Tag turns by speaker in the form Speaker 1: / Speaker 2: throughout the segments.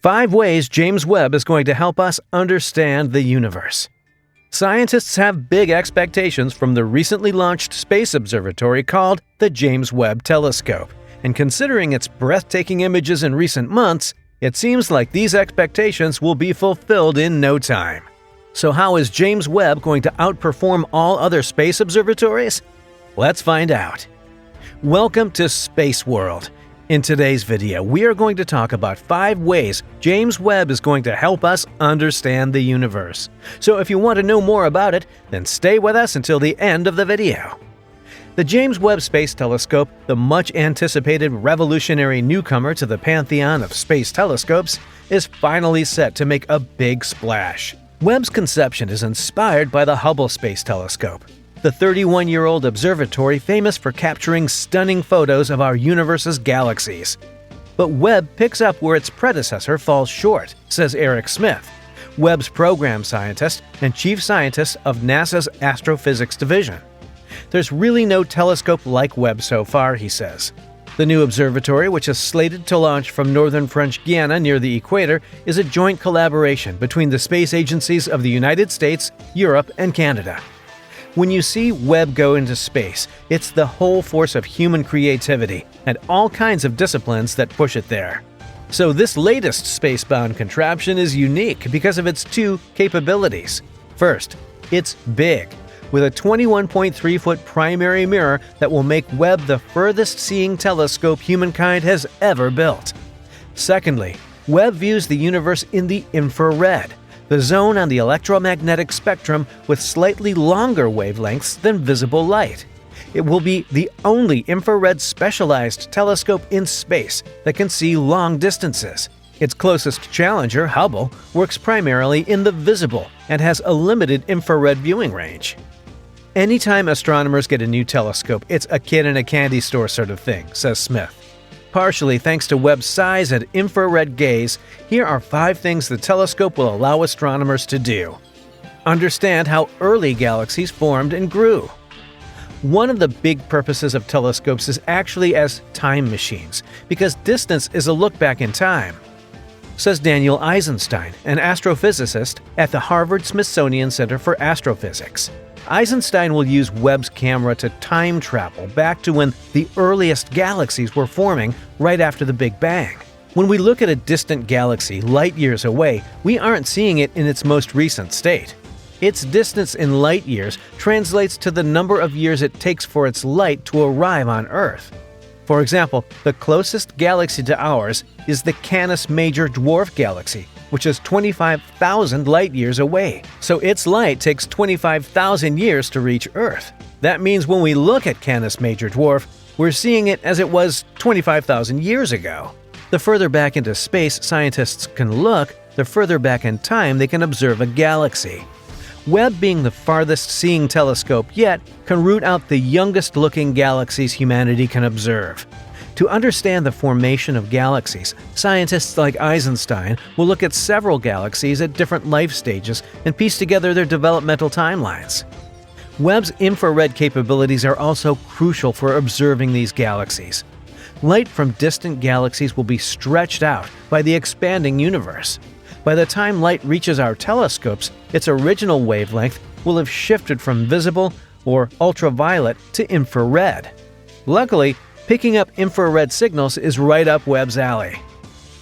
Speaker 1: 5 ways James Webb is going to help us understand the universe. Scientists have big expectations from the recently launched space observatory called the James Webb Telescope, and considering its breathtaking images in recent months, it seems like these expectations will be fulfilled in no time. So how is James Webb going to outperform all other space observatories? Let's find out. Welcome to Space World. In today's video, we are going to talk about 5 ways James Webb is going to help us understand the universe. So if you want to know more about it, then stay with us until the end of the video. The James Webb Space Telescope, the much-anticipated revolutionary newcomer to the pantheon of space telescopes, is finally set to make a big splash. Webb's conception is inspired by the Hubble Space Telescope, the 31-year-old observatory famous for capturing stunning photos of our universe's galaxies. But Webb picks up where its predecessor falls short, says Eric Smith, Webb's program scientist and chief scientist of NASA's Astrophysics division. There's really no telescope like Webb so far, he says. The new observatory, which is slated to launch from northern French Guiana near the equator, is a joint collaboration between the space agencies of the United States, Europe, and Canada. When you see Webb go into space, it's the whole force of human creativity and all kinds of disciplines that push it there. So this latest space-bound contraption is unique because of its 2 capabilities. First, it's big, with a 21.3-foot primary mirror that will make Webb the furthest-seeing telescope humankind has ever built. Secondly, Webb views the universe in the infrared, the zone on the electromagnetic spectrum with slightly longer wavelengths than visible light. It will be the only infrared specialized telescope in space that can see long distances. Its closest challenger, Hubble, works primarily in the visible and has a limited infrared viewing range. Anytime astronomers get a new telescope, it's a kid in a candy store sort of thing, says Smith. Partially thanks to Webb's size and infrared gaze, here are 5 things the telescope will allow astronomers to do. Understand how early galaxies formed and grew. One of the big purposes of telescopes is actually as time machines, because distance is a look back in time, says Daniel Eisenstein, an astrophysicist at the Harvard-Smithsonian Center for Astrophysics. Eisenstein will use Webb's camera to time travel back to when the earliest galaxies were forming right after the Big Bang. When we look at a distant galaxy light years away, we aren't seeing it in its most recent state. Its distance in light years translates to the number of years it takes for its light to arrive on Earth. For example, the closest galaxy to ours is the Canis Major dwarf galaxy, which is 25,000 light-years away. So its light takes 25,000 years to reach Earth. That means when we look at Canis Major dwarf, we're seeing it as it was 25,000 years ago. The further back into space scientists can look, the further back in time they can observe a galaxy. Webb, being the farthest-seeing telescope yet, can root out the youngest-looking galaxies humanity can observe. To understand the formation of galaxies, scientists like Eisenstein will look at several galaxies at different life stages and piece together their developmental timelines. Webb's infrared capabilities are also crucial for observing these galaxies. Light from distant galaxies will be stretched out by the expanding universe. By the time light reaches our telescopes, its original wavelength will have shifted from visible or ultraviolet to infrared. Luckily, picking up infrared signals is right up Webb's alley.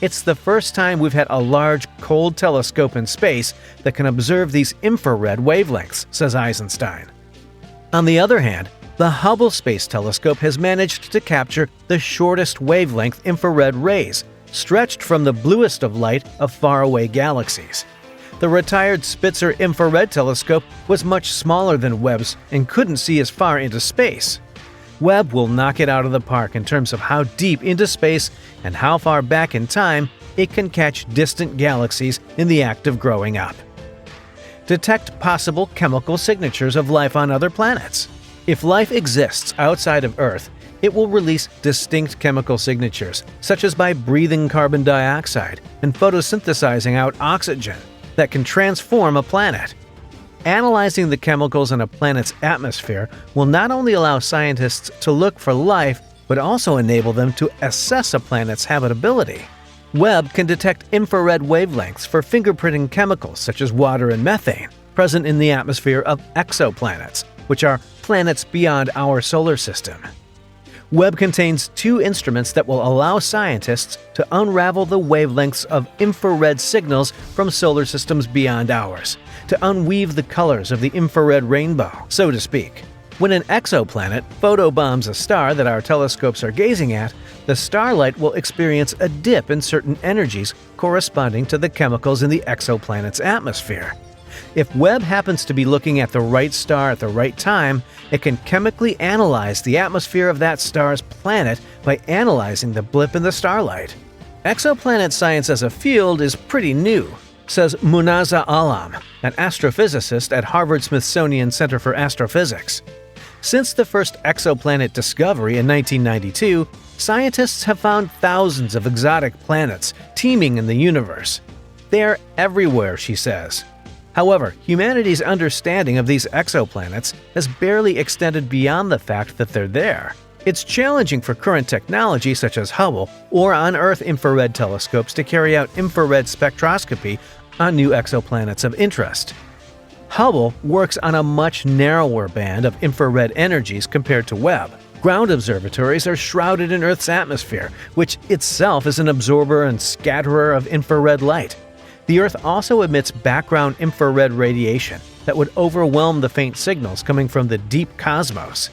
Speaker 1: It's the first time we've had a large, cold telescope in space that can observe these infrared wavelengths, says Eisenstein. On the other hand, the Hubble Space Telescope has managed to capture the shortest wavelength infrared rays, stretched from the bluest of light of faraway galaxies. The retired Spitzer Infrared Telescope was much smaller than Webb's and couldn't see as far into space. Webb will knock it out of the park in terms of how deep into space and how far back in time it can catch distant galaxies in the act of growing up. Detect possible chemical signatures of life on other planets. If life exists outside of Earth, it will release distinct chemical signatures, such as by breathing carbon dioxide and photosynthesizing out oxygen, that can transform a planet. Analyzing the chemicals in a planet's atmosphere will not only allow scientists to look for life, but also enable them to assess a planet's habitability. Webb can detect infrared wavelengths for fingerprinting chemicals such as water and methane present in the atmosphere of exoplanets, which are planets beyond our solar system. Webb contains two instruments that will allow scientists to unravel the wavelengths of infrared signals from solar systems beyond ours, to unweave the colors of the infrared rainbow, so to speak. When an exoplanet photobombs a star that our telescopes are gazing at, the starlight will experience a dip in certain energies corresponding to the chemicals in the exoplanet's atmosphere. If Webb happens to be looking at the right star at the right time, it can chemically analyze the atmosphere of that star's planet by analyzing the blip in the starlight. Exoplanet science as a field is pretty new, says Munaza Alam, an astrophysicist at Harvard-Smithsonian Center for Astrophysics. Since the first exoplanet discovery in 1992, scientists have found thousands of exotic planets teeming in the universe. They're everywhere, she says. However, humanity's understanding of these exoplanets has barely extended beyond the fact that they're there. It's challenging for current technology such as Hubble or on-Earth infrared telescopes to carry out infrared spectroscopy on new exoplanets of interest. Hubble works on a much narrower band of infrared energies compared to Webb. Ground observatories are shrouded in Earth's atmosphere, which itself is an absorber and scatterer of infrared light. The Earth also emits background infrared radiation that would overwhelm the faint signals coming from the deep cosmos.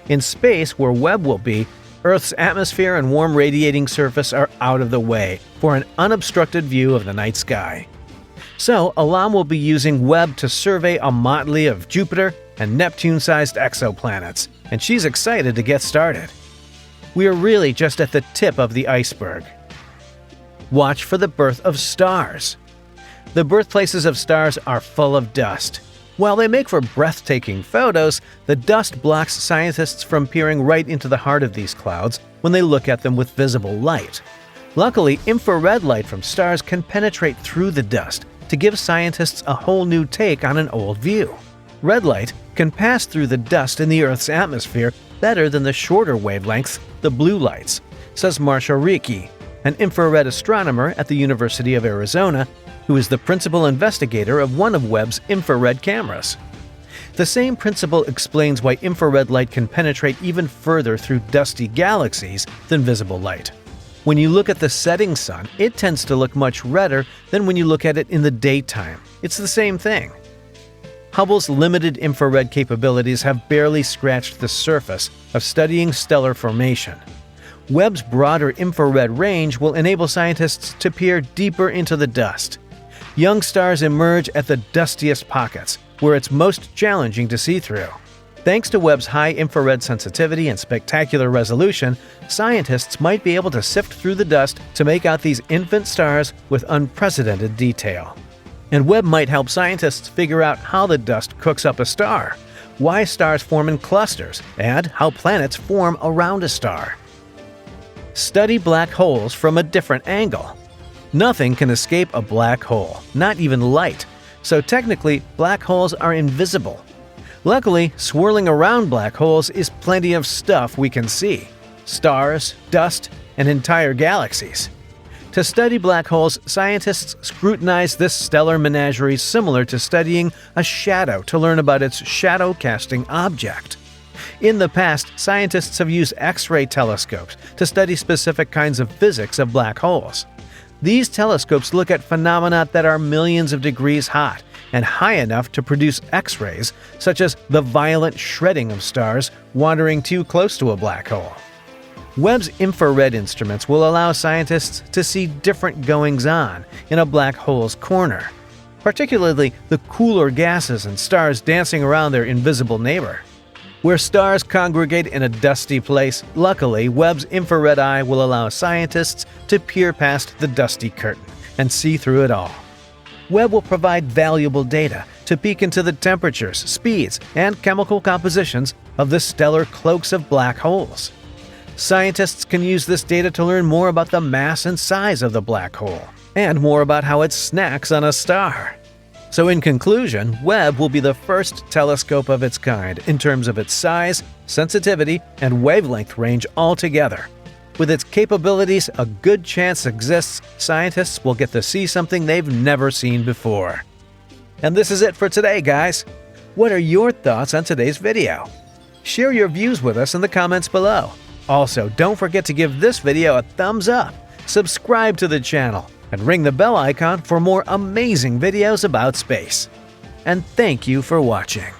Speaker 1: In space, where Webb will be, Earth's atmosphere and warm radiating surface are out of the way for an unobstructed view of the night sky. So, Alam will be using Webb to survey a motley of Jupiter and Neptune-sized exoplanets, and she's excited to get started. We are really just at the tip of the iceberg. Watch for the birth of stars. The birthplaces of stars are full of dust. While they make for breathtaking photos, the dust blocks scientists from peering right into the heart of these clouds when they look at them with visible light. Luckily, infrared light from stars can penetrate through the dust to give scientists a whole new take on an old view. Red light can pass through the dust in the Earth's atmosphere better than the shorter wavelengths, the blue lights, says Marcia Ricci, an infrared astronomer at the University of Arizona, who is the principal investigator of one of Webb's infrared cameras. The same principle explains why infrared light can penetrate even further through dusty galaxies than visible light. When you look at the setting sun, it tends to look much redder than when you look at it in the daytime. It's the same thing. Hubble's limited infrared capabilities have barely scratched the surface of studying stellar formation. Webb's broader infrared range will enable scientists to peer deeper into the dust. Young stars emerge at the dustiest pockets, where it's most challenging to see through. Thanks to Webb's high infrared sensitivity and spectacular resolution, scientists might be able to sift through the dust to make out these infant stars with unprecedented detail. And Webb might help scientists figure out how the dust cooks up a star, why stars form in clusters, and how planets form around a star. Study black holes from a different angle. Nothing can escape a black hole, not even light, so technically black holes are invisible. Luckily, swirling around black holes is plenty of stuff we can see: stars, dust, and entire galaxies. To study black holes, scientists scrutinize this stellar menagerie similar to studying a shadow to learn about its shadow-casting object. In the past, scientists have used X-ray telescopes to study specific kinds of physics of black holes. These telescopes look at phenomena that are millions of degrees hot and high enough to produce X-rays, such as the violent shredding of stars wandering too close to a black hole. Webb's infrared instruments will allow scientists to see different goings-on in a black hole's corner, particularly the cooler gases and stars dancing around their invisible neighbor. Where stars congregate in a dusty place, luckily, Webb's infrared eye will allow scientists to peer past the dusty curtain and see through it all. Webb will provide valuable data to peek into the temperatures, speeds, and chemical compositions of the stellar cloaks of black holes. Scientists can use this data to learn more about the mass and size of the black hole, and more about how it snacks on a star. So in conclusion, Webb will be the first telescope of its kind in terms of its size, sensitivity, and wavelength range altogether. With its capabilities, a good chance exists scientists will get to see something they've never seen before. And this is it for today, guys. What are your thoughts on today's video? Share your views with us in the comments below. Also, don't forget to give this video a thumbs up, subscribe to the channel, and ring the bell icon for more amazing videos about space. And thank you for watching.